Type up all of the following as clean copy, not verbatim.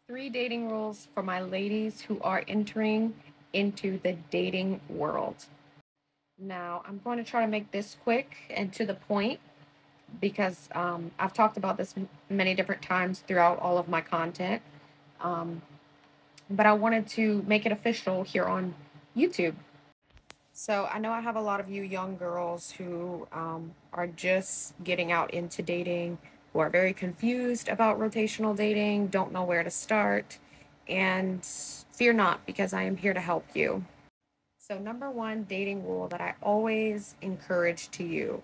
Three dating rules for my ladies who are entering into the dating world. Now, I'm going to try to make this quick and to the point because I've talked about this many different times throughout all of my content. Um, but I wanted to make it official here on YouTube. So I know I have a lot of you young girls who are just getting out into dating, who are very confused about rotational dating, don't know where to start, and fear not, because I am here to help you. So, number one dating rule that I always encourage to you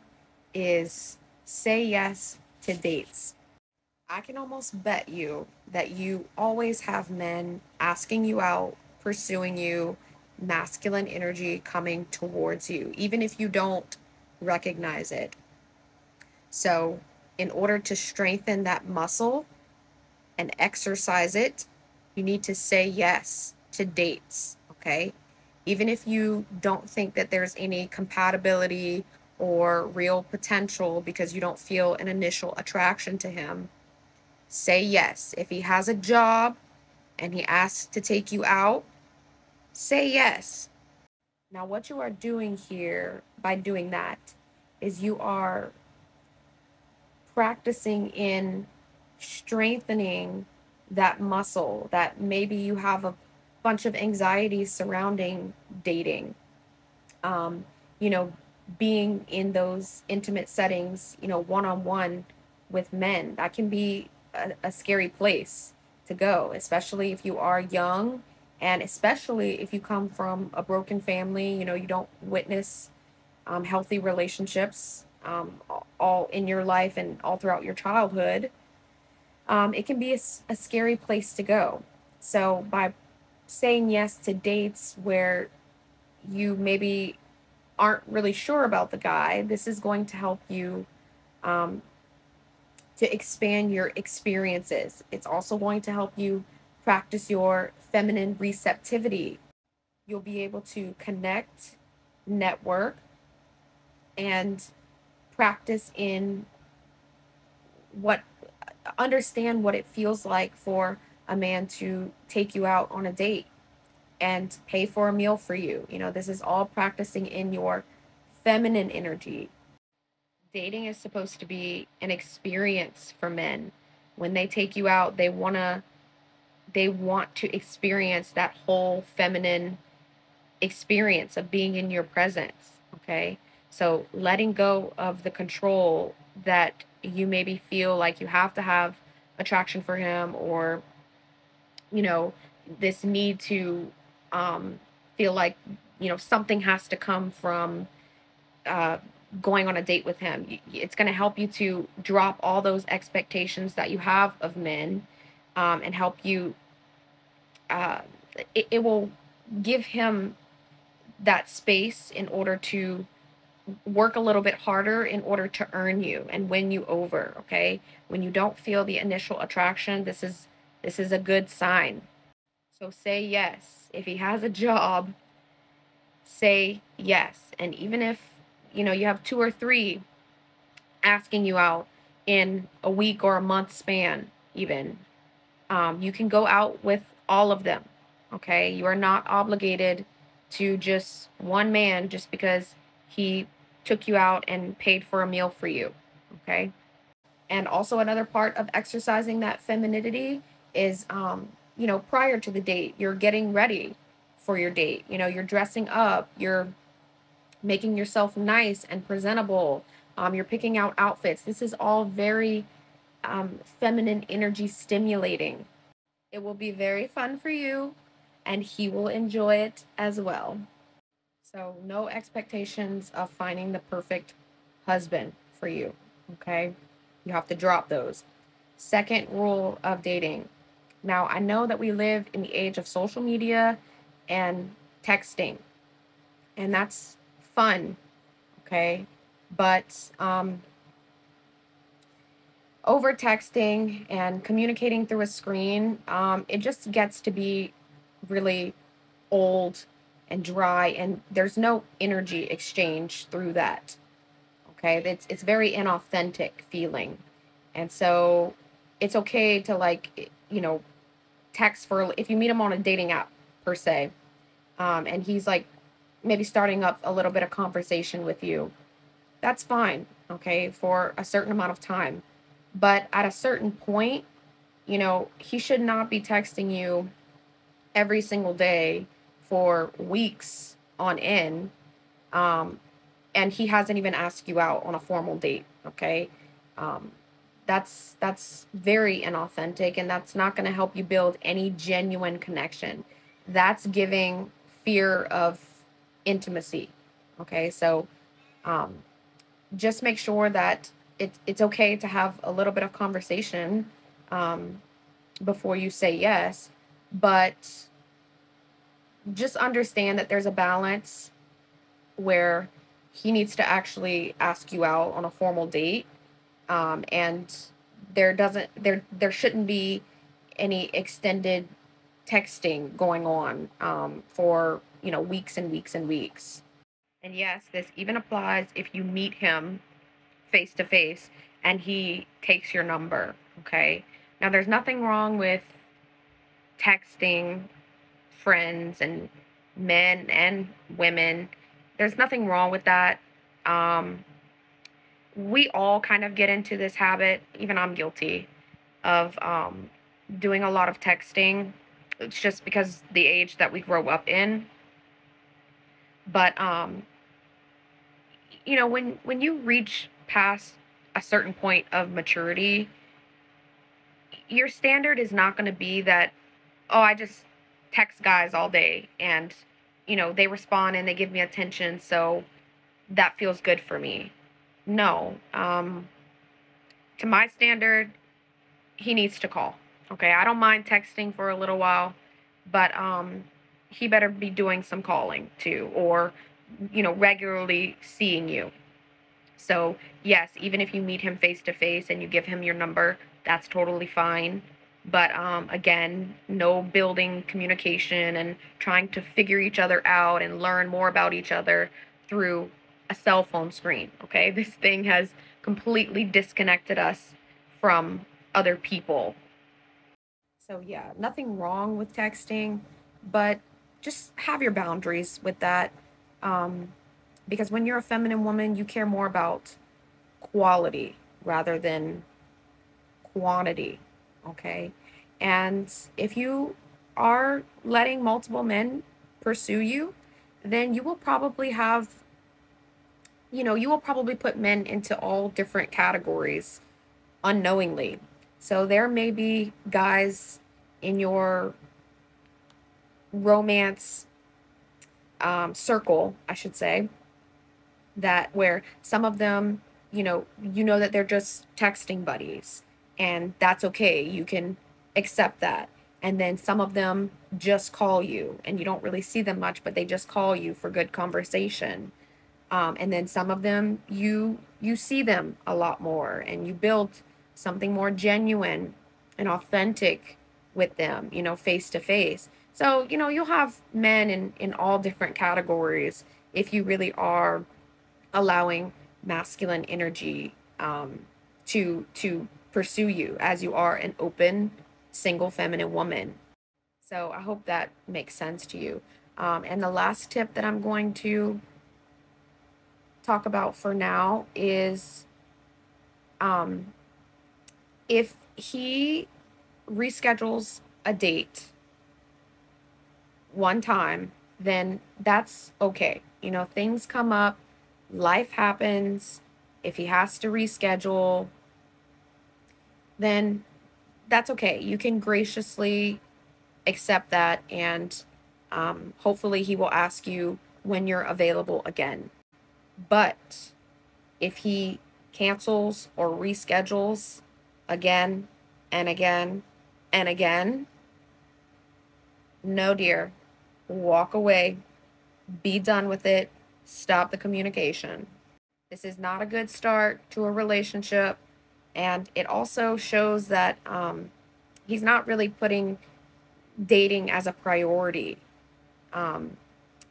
is say yes to dates. I can almost bet you that you always have men asking you out, pursuing you, masculine energy coming towards you, even if you don't recognize it. So, in order to strengthen that muscle and exercise it, you need to say yes to dates, okay? Even if you don't think that there's any compatibility or real potential because you don't feel an initial attraction to him, say yes. If he has a job and he asks to take you out, say yes. Now, what you are doing here by doing that is you are practicing in strengthening that muscle that maybe you have a bunch of anxieties surrounding dating. Um, you know, being in those intimate settings, one on one with men, that can be a scary place to go, especially if you are young and especially if you come from a broken family, you don't witness healthy relationships all in your life and all throughout your childhood. It can be a scary place to go. So, by saying yes to dates where you maybe aren't really sure about the guy, this is going to help you um, to expand your experiences. It's also going to help you practice your feminine receptivity. You'll be able to connect, network, and practice in what understand what it feels like for a man to take you out on a date and pay for a meal for you. This is all practicing in your feminine energy. Dating is supposed to be an experience for men. When they take you out, they want to experience that whole feminine experience of being in your presence, okay? So letting go of the control that you maybe feel like you have to have attraction for him, or you know this need to um feel like something has to come from uh going on a date with him. It's going to help you to drop all those expectations that you have of men, and help you uh it will give him that space in order to work a little bit harder in order to earn you and win you over, okay? When you don't feel the initial attraction, this is a good sign. So say yes. If he has a job, say yes. And even if you have two or three asking you out in a week or a month span, even, you can go out with all of them, okay? You are not obligated to just one man just because he took you out and paid for a meal for you, okay? And also another part of exercising that femininity is, prior to the date, you're getting ready for your date. You're dressing up, you're making yourself nice and presentable. You're picking out outfits. This is all very feminine energy stimulating. It will be very fun for you, and he will enjoy it as well. So, no expectations of finding the perfect husband for you, okay? You have to drop those. Second rule of dating. Now, I know that we live in the age of social media and texting, and that's fun, okay? But over texting and communicating through a screen, it just gets to be really old and dry, and there's no energy exchange through that. Okay, it's very inauthentic feeling, and so it's okay to, like, text for, if you meet him on a dating app per se, and he's like maybe starting up a little bit of conversation with you, that's fine, okay, for a certain amount of time. But at a certain point, he should not be texting you every single day for weeks on end. Um, and he hasn't even asked you out on a formal date, okay? Um, that's very inauthentic, and that's not going to help you build any genuine connection. That's giving fear of intimacy, okay? So um, just make sure that it's okay to have a little bit of conversation um, before you say yes, but just understand that there's a balance where he needs to actually ask you out on a formal date, and there shouldn't be any extended texting going on for weeks and weeks and weeks. And yes, this even applies if you meet him face to face and he takes your number, okay? Now, there's nothing wrong with texting friends and men and women. There's nothing wrong with that. Um, we all kind of get into this habit. Even I'm guilty of doing a lot of texting. It's just because the age that we grow up in. But when you reach past a certain point of maturity, your standard is not going to be that, oh, I just text guys all day and they respond and they give me attention, so that feels good for me. No. To my standard, he needs to call. Okay, I don't mind texting for a little while, but he better be doing some calling too, or regularly seeing you. So yes, even if you meet him face to face and you give him your number, that's totally fine. But again, no building communication and trying to figure each other out and learn more about each other through a cell phone screen. Okay, this thing has completely disconnected us from other people. So yeah, nothing wrong with texting, but just have your boundaries with that. Um, because when you're a feminine woman, you care more about quality rather than quantity. Okay. And if you are letting multiple men pursue you, then you will probably put men into all different categories unknowingly. So there may be guys in your romance circle, I should say, that where some of them, that they're just texting buddies, and that's okay. You can accept that. And then some of them just call you and you don't really see them much, but they just call you for good conversation. And then some of them you see them a lot more and you build something more genuine and authentic with them, face to face. So, you'll have men in all different categories if you really are allowing masculine energy to pursue you as you are an open single feminine woman. So I hope that makes sense to you. And the last tip that I'm going to talk about for now is um, if he reschedules a date one time, then that's okay. Things come up, life happens. If he has to reschedule, then that's okay. You can graciously accept that, and hopefully he will ask you when you're available again. But if he cancels or reschedules again and again and again, no, dear, walk away, be done with it, stop the communication. This is not a good start to a relationship, and it also shows that he's not really putting dating as a priority. Um,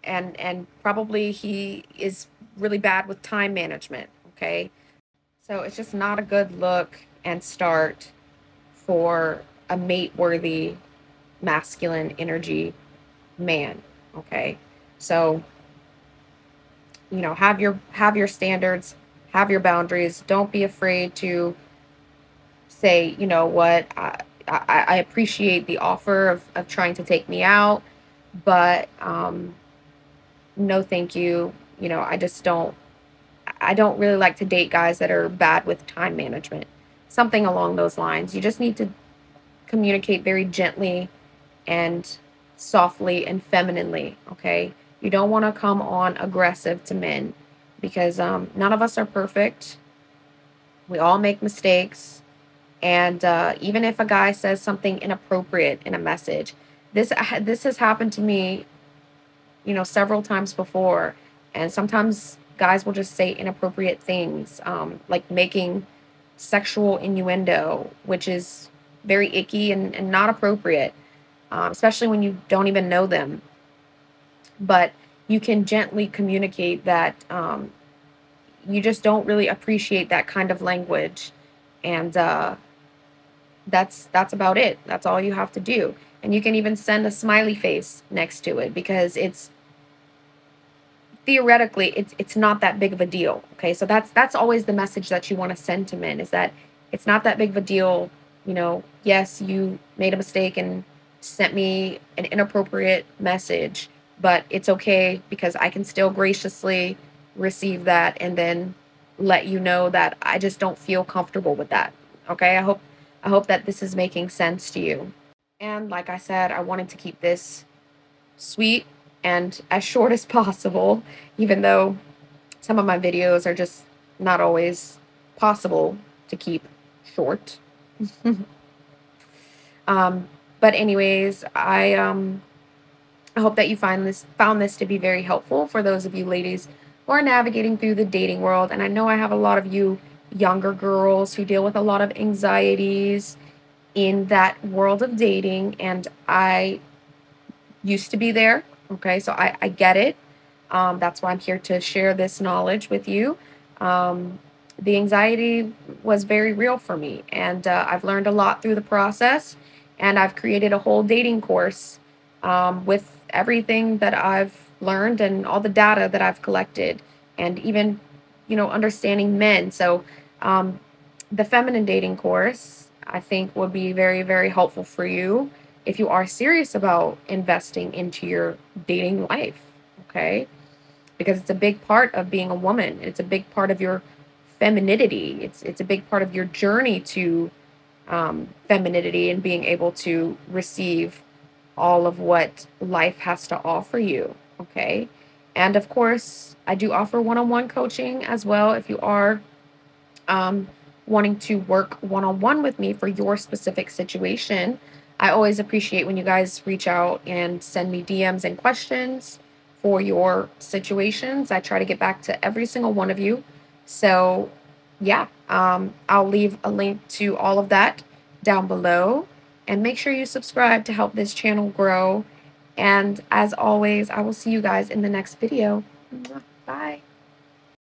and probably he is really bad with time management, okay? So it's just not a good look and start for a mate-worthy masculine energy man. Okay. So, you know, have your standards, have your boundaries. Don't be afraid to say, you know what, I appreciate the offer of trying to take me out, but no thank you. You know, I don't really like to date guys that are bad with time management. Something along those lines. You just need to communicate very gently and softly and femininely, okay? You don't want to come on aggressive to men because none of us are perfect. We all make mistakes. And even if a guy says something inappropriate in a message, this has happened to me, you know, several times before. And sometimes guys will just say inappropriate things, like making sexual innuendo, which is very icky and not appropriate, especially when you don't even know them. But you can gently communicate that you just don't really appreciate that kind of language. And that's about it. That's all you have to do. And you can even send a smiley face next to it because it's theoretically it's not that big of a deal. Okay, so that's always the message that you want to send to men, is that it's not that big of a deal. You know, yes, you made a mistake and sent me an inappropriate message, but it's okay because I can still graciously receive that and then let you know that I just don't feel comfortable with that. Okay, I hope that this is making sense to you. And like I said, I wanted to keep this sweet and as short as possible, even though some of my videos are just not always possible to keep short. But anyways, I hope that you found this to be very helpful for those of you ladies who are navigating through the dating world. And I know I have a lot of you younger girls who deal with a lot of anxieties in that world of dating, and I used to be there. Okay, so I get it. That's why I'm here to share this knowledge with you. The anxiety was very real for me, and I've learned a lot through the process. And I've created a whole dating course with everything that I've learned and all the data that I've collected, and even, you know, understanding men. So, the feminine dating course, I think, will be very, very helpful for you if you are serious about investing into your dating life, okay? Because it's a big part of being a woman. It's a big part of your femininity. It's a big part of your journey to femininity and being able to receive all of what life has to offer you, okay? And of course, I do offer one-on-one coaching as well if you are wanting to work one-on-one with me for your specific situation. I always appreciate when you guys reach out and send me DMs and questions for your situations. I try to get back to every single one of you. So yeah, I'll leave a link to all of that down below, and make sure you subscribe to help this channel grow. And as always, I will see you guys in the next video. Bye.